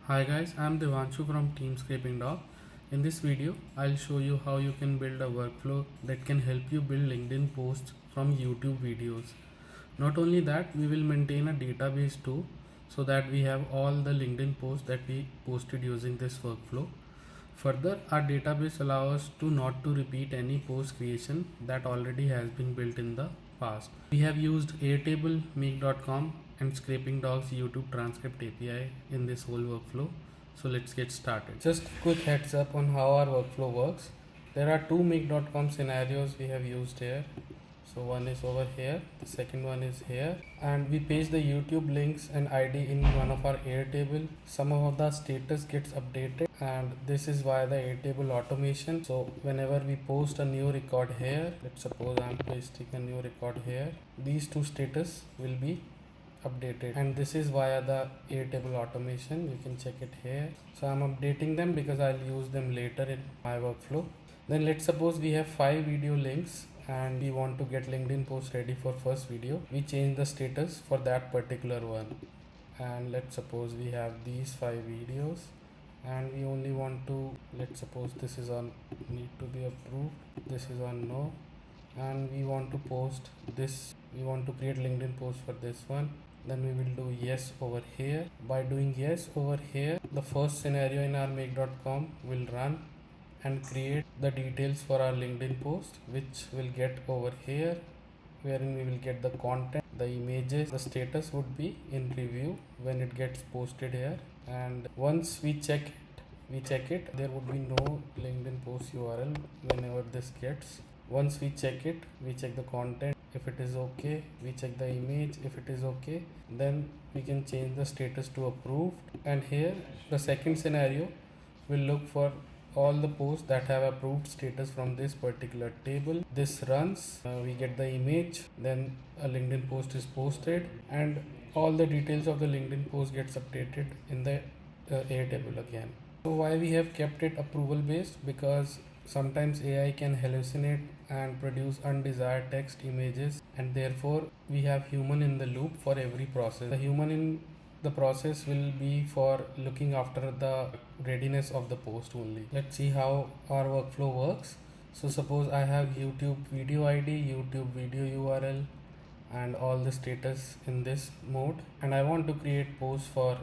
Hi guys, I'm Divanshu from Team Scrapingdog. In this video, I'll show you how you can build a workflow that can help you build LinkedIn posts from YouTube videos. Not only that, we will maintain a database too, so that we have all the LinkedIn posts that we posted using this workflow. Further, our database allows us to not to repeat any post creation that already has been built in the past. We have used Airtable, Make.com and Scrapingdog's YouTube Transcript API in this whole workflow. So let's get started. Just a quick heads up on how our workflow works. There are two Make.com scenarios we have used here. So one is over here, the second one is here, and we paste the YouTube links and ID in one of our Airtable. Some of the status gets updated, and this is via the Airtable automation. So whenever we post a new record here, let's suppose I'm pasting a new record here, these two status will be updated, and this is via the Airtable automation. You can check it here. So I'm updating them because I'll use them later in my workflow. Then let's suppose we have 5 video links and we want to get LinkedIn post ready for first video. We change the status for that particular one, and let's suppose we have these 5 videos and we only want to, let's suppose this is on need to be approved, this is on no, and we want to post this, we want to create LinkedIn post for this one. Then we will do yes over here. By doing yes over here, the first scenario in our make.com will run and create the details for our LinkedIn post, which will get over here, wherein we will get the content, the images. The status would be in review when it gets posted here, and once we check it, there would be no LinkedIn post URL whenever this gets. Once we check it, we check the content. If it is okay, we check the image. If it is okay, then we can change the status to approved. And here the second scenario will look for all the posts that have approved status from this particular table. This runs, we get the image, then a LinkedIn post is posted, and all the details of the LinkedIn post gets updated in the Airtable again. So why we have kept it approval based? Because sometimes AI can hallucinate and produce undesired text images, and therefore we have human in the loop for every process. The human in the process will be for looking after the readiness of the post only. Let's see how our workflow works. So suppose I have YouTube video ID, YouTube video URL, and all the status in this mode, and I want to create posts for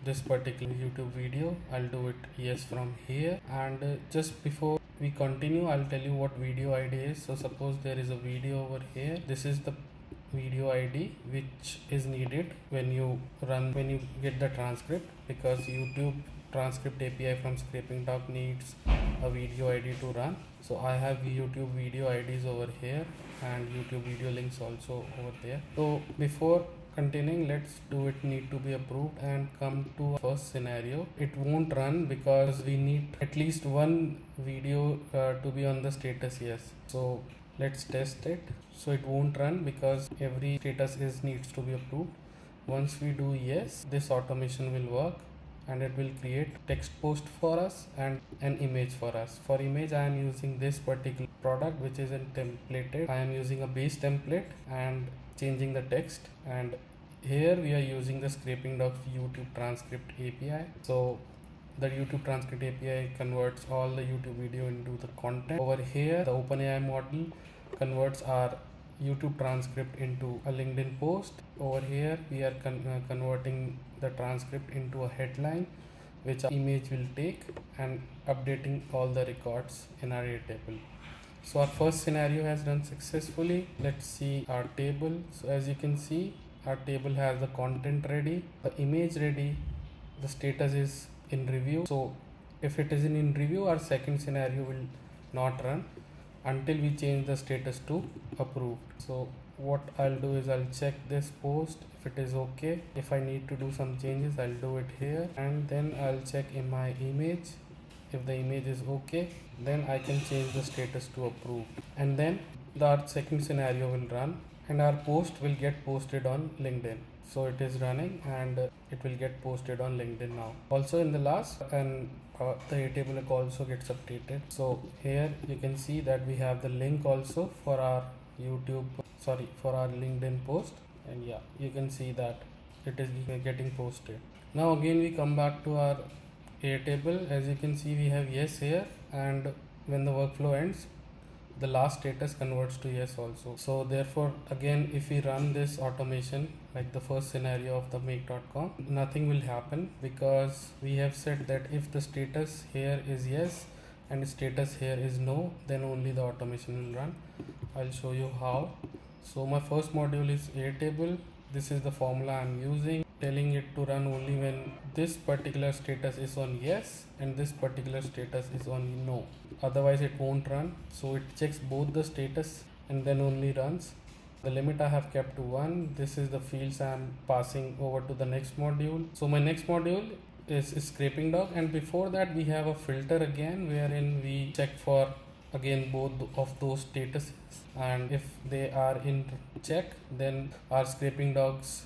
this particular YouTube video. I'll do it yes from here, and just before we continue, I'll tell you what video ID is. So suppose there is a video over here. This is the video ID which is needed when you get the transcript, because YouTube Transcript API from Scrapingdog needs a video ID to run. So I have YouTube video IDs over here and YouTube video links also over there. So before continuing, let's do it need to be approved and come to our first scenario. It won't run because we need at least one video to be on the status yes. So let's test it. So it won't run because every status needs to be approved. Once we do yes, this automation will work and it will create text post for us and an image for us. For image, I am using this particular product which is in templated. I am using a base template and changing the text, and here we are using the Scrapingdog YouTube Transcript API. So the YouTube Transcript API converts all the YouTube video into the content. Over here, the OpenAI model converts our YouTube transcript into a LinkedIn post. Over here, we are converting the transcript into a headline, which our image will take, and updating all the records in our Airtable. So our first scenario has run successfully. Let's see our table. So as you can see, our table has the content ready, the image ready, the status is in review. So if it is in review, our second scenario will not run until we change the status to approved. So what I'll do is I'll check this post if it is okay. If I need to do some changes, I'll do it here, and then I'll check in my image. If the image is okay, then I can change the status to approved, and then our second scenario will run and our post will get posted on LinkedIn. So it is running and it will get posted on LinkedIn now. Also in the last, and the Airtable also gets updated. So here you can see that we have the link also for our for our LinkedIn post, and yeah, you can see that it is getting posted. Now again we come back to our Airtable. As you can see, we have yes here, and when the workflow ends, the last status converts to yes also. So therefore, again, if we run this automation like the first scenario of the make.com, nothing will happen, because we have said that if the status here is yes and status here is no, then only the automation will run. I'll show you how. So my first module is Airtable. This is the formula I'm using, telling it to run only when this particular status is on yes and this particular status is on no. Otherwise it won't run. So it checks both the status and then only runs. The limit I have kept to 1. This is the fields I'm passing over to the next module. So my next module is Scrapingdog, and before that we have a filter again, wherein we check for again both of those statuses, and if they are in check, then our Scrapingdog's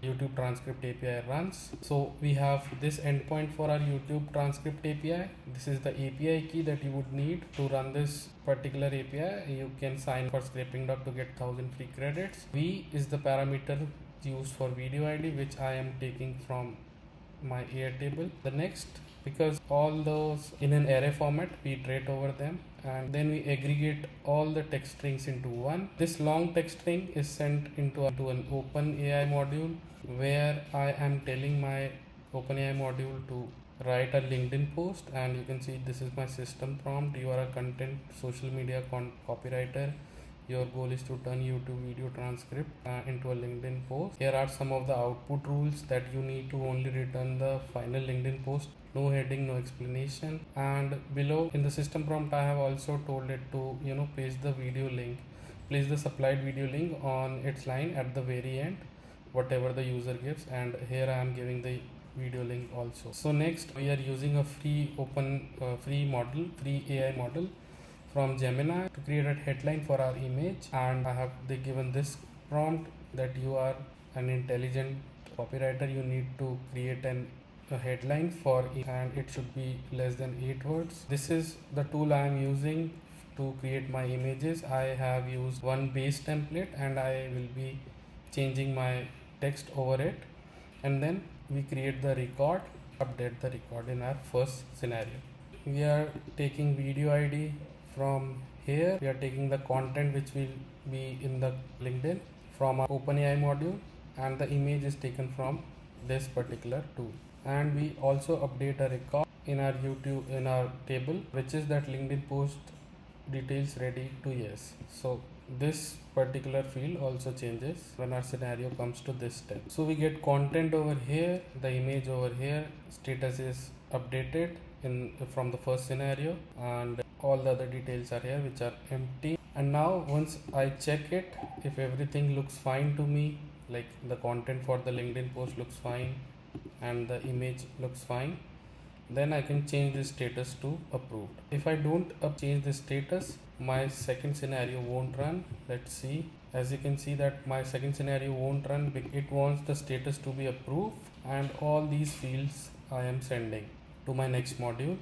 YouTube transcript API runs. So we have this endpoint for our YouTube transcript API. This is the API key that you would need to run this particular API. You can sign for Scrapingdog to get 1000 free credits. V is the parameter used for video ID, which I am taking from my Airtable. The next, because all those in an array format, we iterate over them, and then we aggregate all the text strings into one. This long text string is sent into an OpenAI module, where I am telling my OpenAI module to write a LinkedIn post, and you can see this is my system prompt. You are a content social media copywriter. Your goal is to turn YouTube video transcript into a LinkedIn post. Here are some of the output rules that you need to only return the final LinkedIn post. No heading, no explanation. And below in the system prompt, I have also told it to paste the video link, place the supplied video link on its line at the very end, whatever the user gives. And here I am giving the video link also. So next, we are using a free AI model from Gemini to create a headline for our image, and they given this prompt that you are an intelligent copywriter. You need to create a headline for it, and it should be less than 8 words. This is the tool I am using to create my images. I have used one base template, and I will be changing my text over it, and then we create the record, update the record in our first scenario. We are taking video ID from here. We are taking the content which will be in the LinkedIn from our OpenAI module, and the image is taken from this particular tool. And we also update a record in our YouTube in our table, which is that LinkedIn post details ready to yes. So this particular field also changes when our scenario comes to this step. So we get content over here, the image over here, status is updated from the first scenario, and all the other details are here which are empty. And now once I check it, if everything looks fine to me, like the content for the LinkedIn post looks fine and the image looks fine, then I can change the status to approved. If I don't change the status, my second scenario won't run. Let's see. As you can see that my second scenario won't run. It wants the status to be approved, and all these fields I am sending to my next module.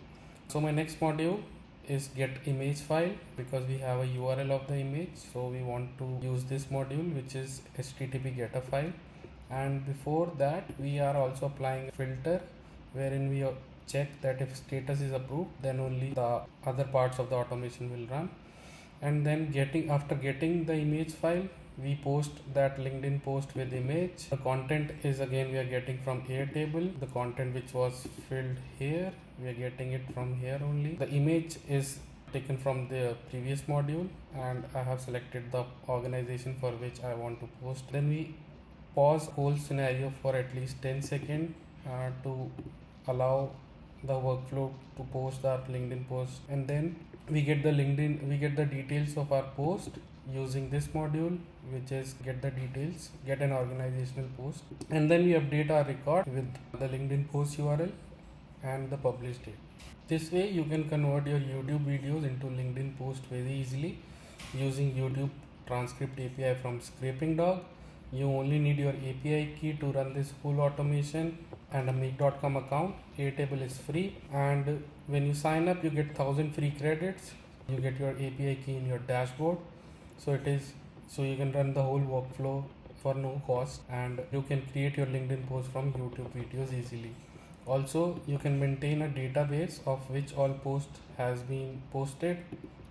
So my next module is get image file, because we have a URL of the image. So we want to use this module, which is http getter file. And before that, we are also applying a filter wherein we check that if status is approved, then only the other parts of the automation will run. And then after getting the image file, we post that LinkedIn post with image. The content is again we are getting from Airtable. The content which was filled here, we are getting it from here only. The image is taken from the previous module, and I have selected the organization for which I want to post. Then we pause whole scenario for at least 10 seconds to allow the workflow to post our LinkedIn post, and then we get the details of our post using this module, which is get an organizational post, and then we update our record with the LinkedIn post URL and the publish date. This way you can convert your YouTube videos into LinkedIn post very easily using YouTube transcript API from Scrapingdog. You only need your API key to run this full automation and a make.com account. Airtable is free, and when you sign up, you get 1000 free credits. You get your API key in your dashboard, so you can run the whole workflow for no cost, and you can create your LinkedIn post from YouTube videos easily. Also, you can maintain a database of which all post has been posted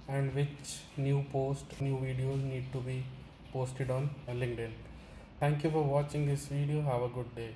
and which new videos need to be posted on LinkedIn. Thank you for watching this video. Have a good day.